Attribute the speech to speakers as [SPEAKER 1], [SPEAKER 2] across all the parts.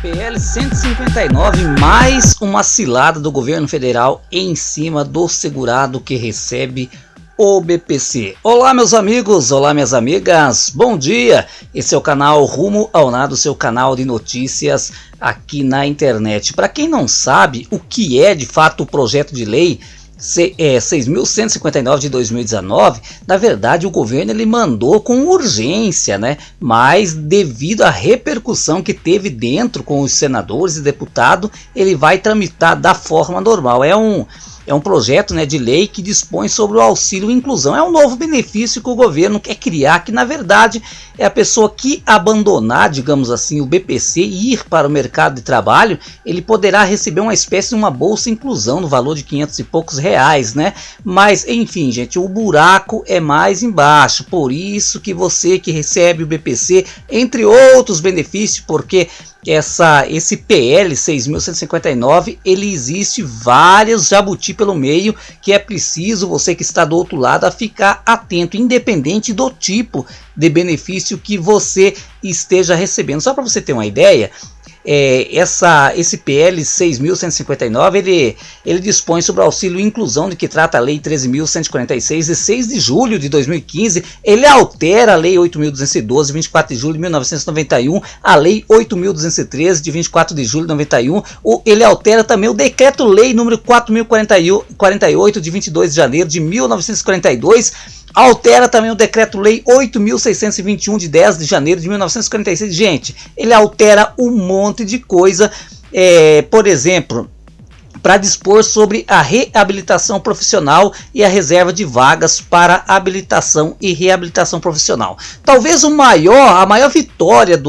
[SPEAKER 1] PL 159, mais uma cilada do governo federal em cima do segurado que recebe o BPC. Olá meus amigos, olá minhas amigas, bom dia! Esse é o canal Rumo ao Nada, seu canal de notícias aqui na internet. Para quem não sabe o que é de fato o projeto de lei 6.159 de 2019, na verdade o governo ele mandou com urgência, né? Mas devido à repercussão que teve dentro com os senadores e deputados, ele vai tramitar da forma normal. É um projeto, né, de lei que dispõe sobre o auxílio inclusão. É um novo benefício que o governo quer criar, que na verdade é a pessoa que abandonar, digamos assim, o BPC e ir para o mercado de trabalho, ele poderá receber uma espécie de uma bolsa inclusão no valor de 500 e poucos reais, né? Mas enfim, gente, o buraco é mais embaixo. Por isso que você que recebe o BPC, entre outros benefícios, porque esse PL 6.159, ele existe vários jabuti pelo meio, que é preciso você que está do outro lado a ficar atento, independente do tipo de benefício que você esteja recebendo. Só para você ter uma ideia, esse PL 6.159 ele dispõe sobre o auxílio inclusão, de que trata a lei 13.146 de 6 de julho de 2015, ele altera a lei 8.212 de 24 de julho de 1991, a lei 8.213 de 24 de julho de 91, ele altera também o decreto-lei número 4.048 de 22 de janeiro de 1942, altera também o decreto-lei 8.621 de 10 de janeiro de 1946. Gente, ele altera um monte de coisa, por exemplo, para dispor sobre a reabilitação profissional e a reserva de vagas para habilitação e reabilitação profissional. Talvez a maior vitória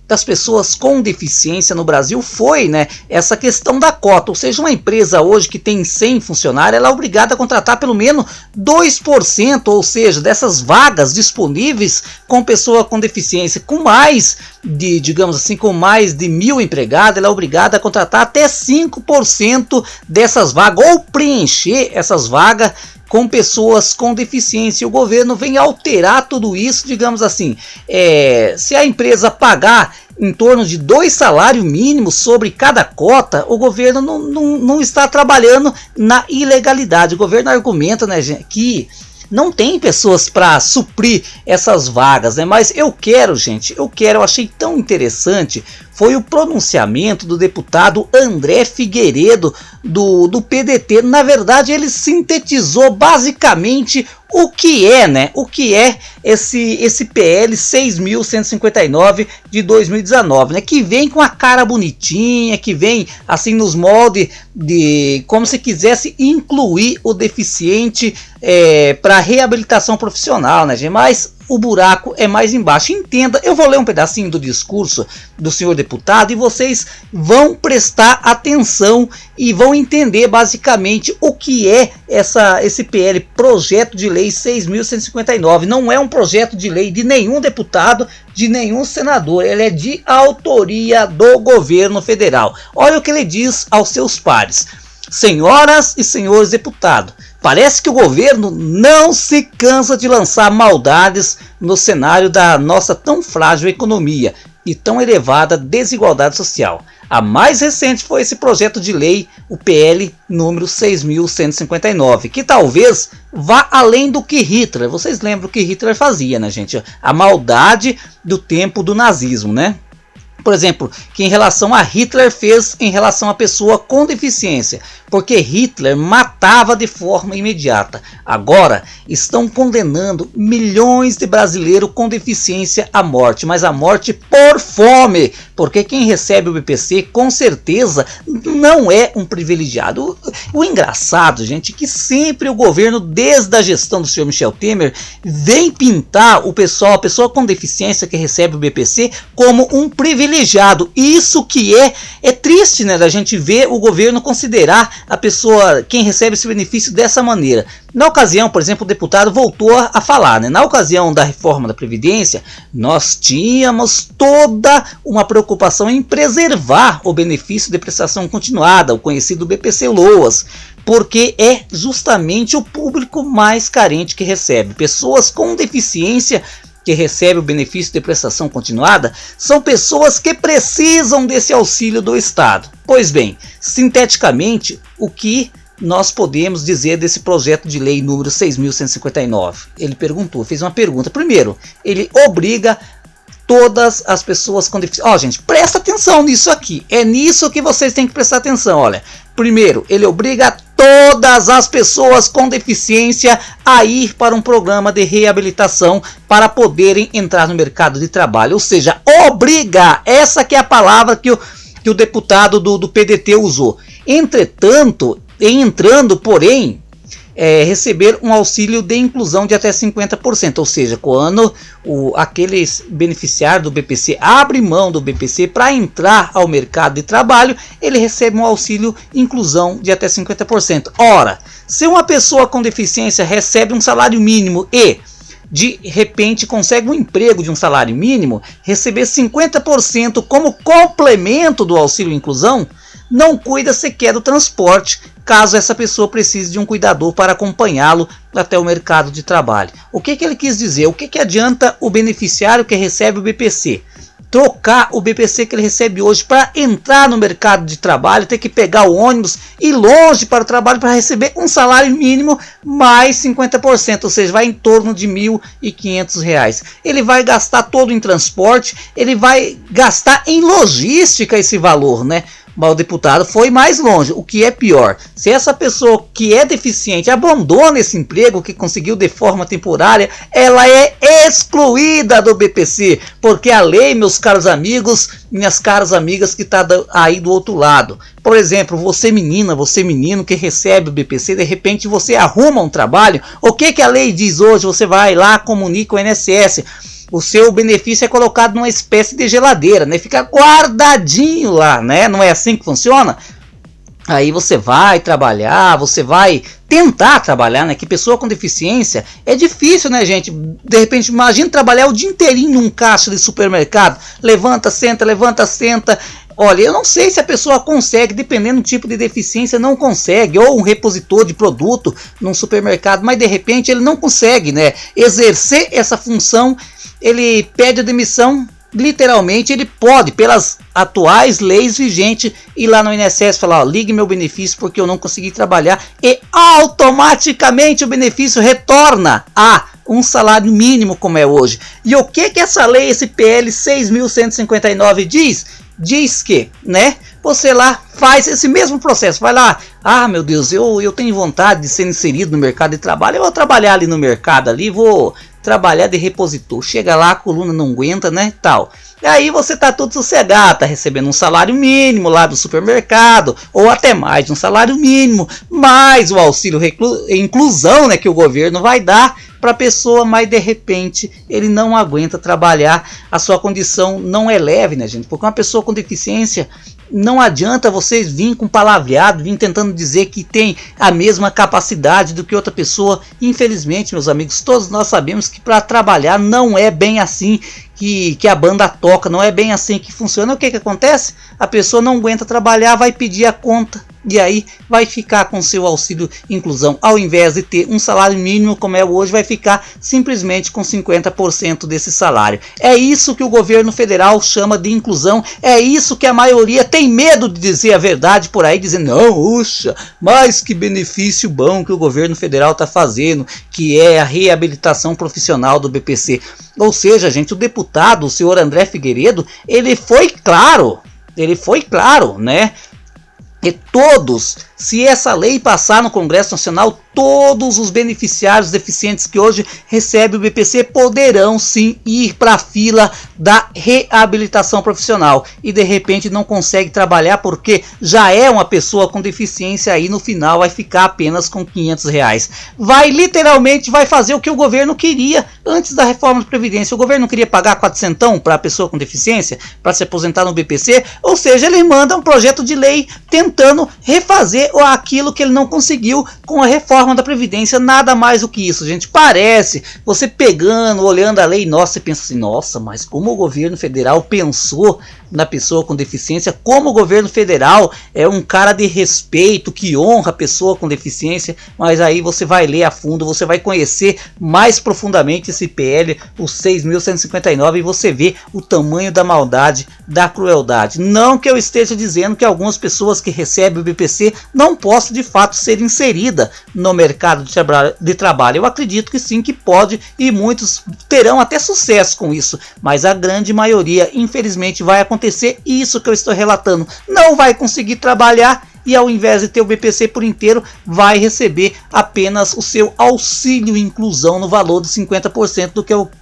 [SPEAKER 1] das pessoas com deficiência no Brasil foi, né, essa questão da cota. Ou seja, uma empresa hoje que tem 100 funcionários, ela é obrigada a contratar pelo menos 2%, ou seja, dessas vagas disponíveis com pessoa com deficiência. Com mais de, digamos assim, com mais de 1.000 empregados, ela é obrigada a contratar até 5% dessas vagas, ou preencher essas vagas com pessoas com deficiência. O governo vem alterar tudo isso, digamos assim, se a empresa pagar em torno de 2 salários mínimos sobre cada cota, o governo não está trabalhando na ilegalidade. O governo argumenta, né, gente, que não tem pessoas para suprir essas vagas, né? Mas eu achei tão interessante, foi o pronunciamento do deputado André Figueiredo do PDT. Na verdade, ele sintetizou basicamente o que é, né? O que é esse PL 6.159 de 2019, né? Que vem com a cara bonitinha, que vem assim nos moldes de como se quisesse incluir o deficiente para reabilitação profissional, né, gente? Mas o buraco é mais embaixo. Entenda, eu vou ler um pedacinho do discurso do senhor deputado e vocês vão prestar atenção e vão entender basicamente o que é esse PL, projeto de lei 6.159. Não é um projeto de lei de nenhum deputado, de nenhum senador, ele é de autoria do governo federal. Olha o que ele diz aos seus pares: senhoras e senhores deputados, parece que o governo não se cansa de lançar maldades no cenário da nossa tão frágil economia e tão elevada desigualdade social. A mais recente foi esse projeto de lei, o PL número 6.159, que talvez vá além do que Hitler. Vocês lembram o que Hitler fazia, né, gente? A maldade do tempo do nazismo, né? Por exemplo, que em relação a Hitler fez em relação à pessoa com deficiência, porque Hitler matava de forma imediata. Agora estão condenando milhões de brasileiros com deficiência à morte, mas a morte por fome, porque quem recebe o BPC com certeza não é um privilegiado. O engraçado, gente, é que sempre o governo, desde a gestão do senhor Michel Temer, vem pintar a pessoa com deficiência que recebe o BPC como um privilegiado. Isso que é triste, né, da gente ver o governo considerar a pessoa, quem recebe esse benefício, dessa maneira. Na ocasião, por exemplo, o deputado voltou a falar, né? Na ocasião da reforma da Previdência, nós tínhamos toda uma preocupação em preservar o benefício de prestação continuada, o conhecido BPC-LOAS, porque é justamente o público mais carente que recebe. Pessoas com deficiência que recebe o benefício de prestação continuada são pessoas que precisam desse auxílio do Estado. Pois bem, sinteticamente, o que nós podemos dizer desse projeto de lei número 6.159? Ele fez uma pergunta. Primeiro, ele obriga todas as pessoas com deficiência. Gente, presta atenção nisso aqui. É nisso que vocês têm que prestar atenção. Olha, primeiro, ele obriga todas as pessoas com deficiência a ir para um programa de reabilitação para poderem entrar no mercado de trabalho. Ou seja, obriga. Essa que é a palavra que o deputado do PDT usou. Entretanto, porém, receber um auxílio de inclusão de até 50%, ou seja, quando aqueles beneficiários do BPC abrem mão do BPC para entrar ao mercado de trabalho, ele recebe um auxílio inclusão de até 50%. Ora, se uma pessoa com deficiência recebe um salário mínimo e de repente consegue um emprego de um salário mínimo, receber 50% como complemento do auxílio inclusão, não cuida sequer do transporte, caso essa pessoa precise de um cuidador para acompanhá-lo até o mercado de trabalho. O que ele quis dizer? O que adianta o beneficiário que recebe o BPC? Trocar o BPC que ele recebe hoje para entrar no mercado de trabalho, ter que pegar o ônibus e ir longe para o trabalho para receber um salário mínimo mais 50%, ou seja, vai em torno de R$ 1.500. Ele vai gastar todo em transporte, ele vai gastar em logística esse valor, né? Mas o deputado foi mais longe. O que é pior, se essa pessoa que é deficiente abandona esse emprego que conseguiu de forma temporária, ela é excluída do BPC, porque a lei, meus caros amigos, minhas caras amigas que está aí do outro lado, por exemplo, você menina, você menino que recebe o BPC, de repente você arruma um trabalho, o que a lei diz hoje? Você vai lá, comunica o INSS, o seu benefício é colocado numa espécie de geladeira, né? Fica guardadinho lá, né? Não é assim que funciona? Aí você vai trabalhar, você vai tentar trabalhar, né? Que pessoa com deficiência é difícil, né, gente? De repente, imagina trabalhar o dia inteirinho num caixa de supermercado. Levanta, senta, levanta, senta. Olha, eu não sei se a pessoa consegue, dependendo do tipo de deficiência, não consegue, ou um repositor de produto num supermercado, mas de repente ele não consegue, né, exercer essa função, ele pede a demissão, literalmente ele pode, pelas atuais leis vigentes, ir lá no INSS e falar, ligue meu benefício porque eu não consegui trabalhar, e automaticamente o benefício retorna a um salário mínimo como é hoje. E o que essa lei, esse PL 6.159 diz? Diz que, né, você lá faz esse mesmo processo, vai lá, meu Deus, eu tenho vontade de ser inserido no mercado de trabalho, eu vou trabalhar ali no mercado, vou trabalhar de repositor, chega lá, a coluna não aguenta, né, tal. E aí você tá todo sossegado, tá recebendo um salário mínimo lá do supermercado, ou até mais de um salário mínimo, mais o auxílio inclusão, né, que o governo vai dar para a pessoa, mas de repente ele não aguenta trabalhar, a sua condição não é leve, né, gente? Porque uma pessoa com deficiência, não adianta vocês vir com palavreado, vir tentando dizer que tem a mesma capacidade do que outra pessoa. Infelizmente, meus amigos, todos nós sabemos que para trabalhar não é bem assim que a banda toca, não é bem assim que funciona. O que acontece? A pessoa não aguenta trabalhar, vai pedir a conta e aí vai ficar com seu auxílio inclusão, ao invés de ter um salário mínimo como é hoje, vai ficar simplesmente com 50% desse salário. É isso que o governo federal chama de inclusão, é isso que a maioria tem medo de dizer a verdade por aí, dizendo, não, uxa, mas que benefício bom que o governo federal está fazendo, que é a reabilitação profissional do BPC. Ou seja, gente, o deputado, o senhor André Figueiredo, ele foi claro, né? E todos, se essa lei passar no Congresso Nacional, todos os beneficiários deficientes que hoje recebem o BPC poderão sim ir para a fila da reabilitação profissional e de repente não consegue trabalhar porque já é uma pessoa com deficiência, aí no final vai ficar apenas com R$500. Literalmente vai fazer o que o governo queria antes da reforma da Previdência. O governo queria pagar 400 para a pessoa com deficiência para se aposentar no BPC, ou seja, ele manda um projeto de lei tentando refazer aquilo que ele não conseguiu com a reforma da Previdência, nada mais do que isso, gente. Parece, você pegando, olhando a lei, nossa, você pensa assim, nossa, mas como o governo federal pensou na pessoa com deficiência, como o governo federal é um cara de respeito, que honra a pessoa com deficiência, mas aí você vai ler a fundo, você vai conhecer mais profundamente esse PL, o 6.159, e você vê o tamanho da maldade, da crueldade. Não que eu esteja dizendo que algumas pessoas que recebem o BPC não possam de fato ser inseridas no mercado de trabalho. Eu acredito que sim, que pode, e muitos terão até sucesso com isso, mas a grande maioria, infelizmente, vai acontecer isso que eu estou relatando. Não vai conseguir trabalhar e, ao invés de ter o BPC por inteiro, vai receber apenas o seu auxílio inclusão no valor de 50%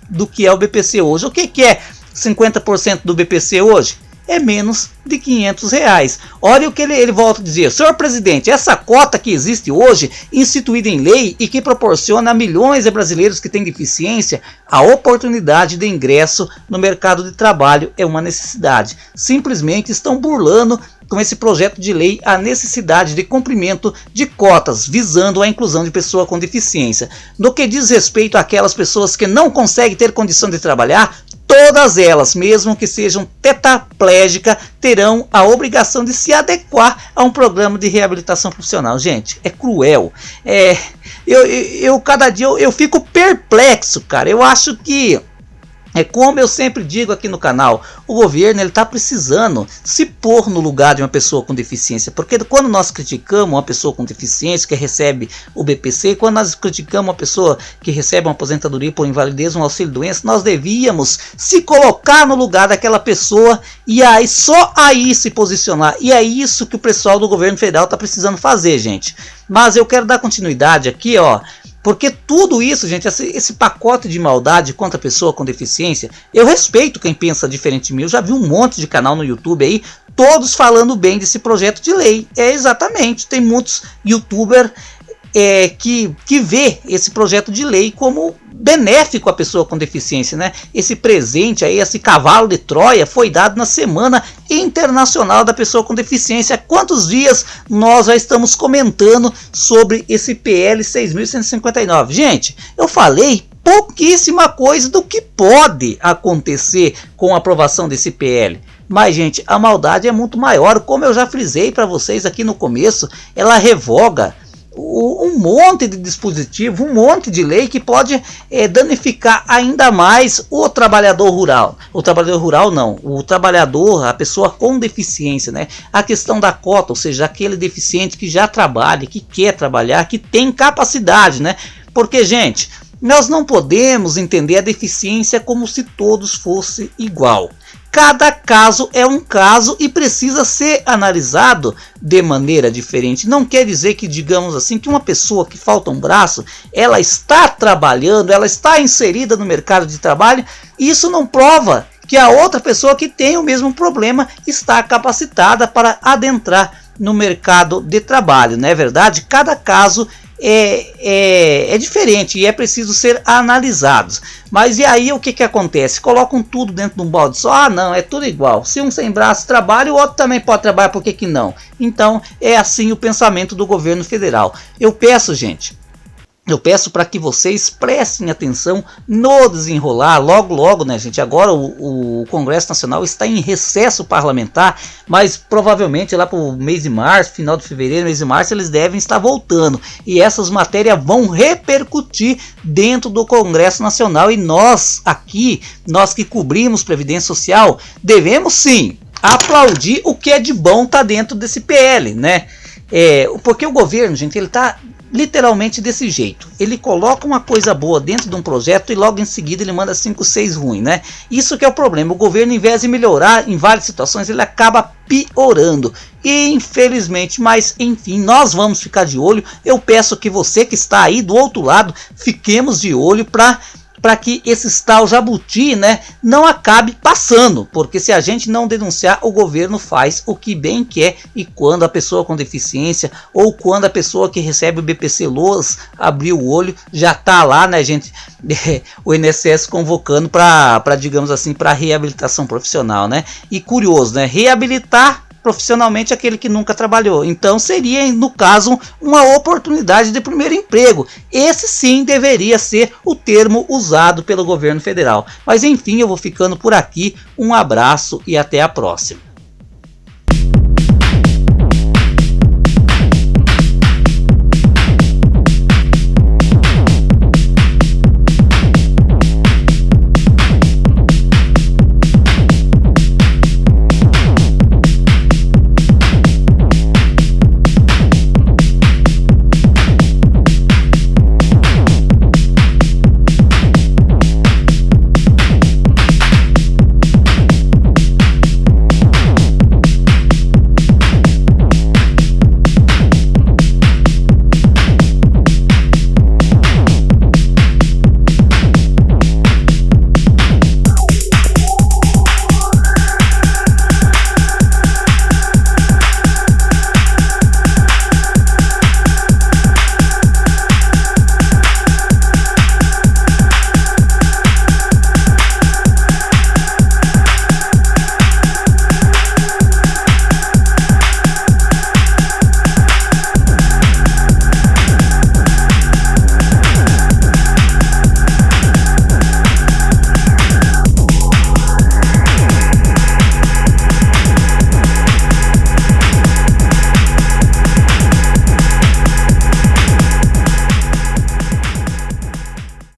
[SPEAKER 1] do que é o BPC hoje. O que é 50% do BPC hoje? É menos de R$500. Olha o que ele volta a dizer: senhor presidente, essa cota que existe hoje, instituída em lei e que proporciona a milhões de brasileiros que têm deficiência a oportunidade de ingresso no mercado de trabalho, é uma necessidade. Simplesmente estão burlando com esse projeto de lei a necessidade de cumprimento de cotas visando a inclusão de pessoa com deficiência. No que diz respeito àquelas pessoas que não conseguem ter condição de trabalhar, todas elas, mesmo que sejam tetraplégicas, terão a obrigação de se adequar a um programa de reabilitação profissional. Gente, é cruel. Cada dia eu fico perplexo, cara. Eu acho que, como eu sempre digo aqui no canal, o governo está precisando se pôr no lugar de uma pessoa com deficiência, porque quando nós criticamos uma pessoa com deficiência que recebe o BPC, quando nós criticamos uma pessoa que recebe uma aposentadoria por invalidez, um auxílio doença, nós devíamos se colocar no lugar daquela pessoa e aí só aí se posicionar, e é isso que o pessoal do governo federal está precisando fazer, gente. Mas eu quero dar continuidade aqui, porque tudo isso, gente, esse pacote de maldade contra a pessoa com deficiência, eu respeito quem pensa diferente de mim. Eu já vi um monte de canal no YouTube aí, todos falando bem desse projeto de lei. Exatamente, tem muitos youtubers que vê esse projeto de lei como benéfico à pessoa com deficiência, né? Esse presente aí, esse cavalo de Troia, foi dado na Semana Internacional da Pessoa com Deficiência. Quantos dias nós já estamos comentando sobre esse PL 6.159? Gente, eu falei pouquíssima coisa do que pode acontecer com a aprovação desse PL. Mas, gente, a maldade é muito maior. Como eu já frisei para vocês aqui no começo, ela revoga um monte de dispositivo, um monte de lei que pode danificar ainda mais o trabalhador rural. O trabalhador rural não, o trabalhador, a pessoa com deficiência, né? A questão da cota, ou seja, aquele deficiente que já trabalha, que quer trabalhar, que tem capacidade, né? Porque, gente, nós não podemos entender a deficiência como se todos fossem igual. Cada caso é um caso e precisa ser analisado de maneira diferente. Não quer dizer que, digamos assim, que uma pessoa que falta um braço, ela está trabalhando, ela está inserida no mercado de trabalho. Isso não prova que a outra pessoa que tem o mesmo problema está capacitada para adentrar no mercado de trabalho, não é verdade? Cada caso é diferente e é preciso ser analisados. Mas e aí o que acontece? Colocam tudo dentro de um balde só. Ah, não, é tudo igual. Se um sem braço trabalha, o outro também pode trabalhar, por que não? Então é assim o pensamento do governo federal. Eu peço, gente, para que vocês prestem atenção no desenrolar. Logo, né, gente? Agora o Congresso Nacional está em recesso parlamentar, mas provavelmente lá para o mês de março, final de fevereiro, mês de março, eles devem estar voltando. E essas matérias vão repercutir dentro do Congresso Nacional. E nós aqui, nós que cobrimos Previdência Social, devemos sim aplaudir o que é de bom tá dentro desse PL, né? Porque o governo, gente, ele tá literalmente desse jeito. Ele coloca uma coisa boa dentro de um projeto e logo em seguida ele manda 5, 6 ruim, né? Isso que é o problema. O governo, em vez de melhorar em várias situações, ele acaba piorando. E infelizmente, mas enfim, nós vamos ficar de olho. Eu peço que você que está aí do outro lado, fiquemos de olho para que esse tal jabuti, né, não acabe passando, porque se a gente não denunciar, o governo faz o que bem quer. E quando a pessoa com deficiência ou quando a pessoa que recebe o BPC Loas abrir o olho, já tá lá, né, gente, o INSS convocando para digamos assim, para reabilitação profissional, né? E curioso, né, reabilitar profissionalmente aquele que nunca trabalhou. Então seria, no caso, uma oportunidade de primeiro emprego. Esse sim deveria ser o termo usado pelo governo federal. Mas enfim, eu vou ficando por aqui. Um abraço e até a próxima.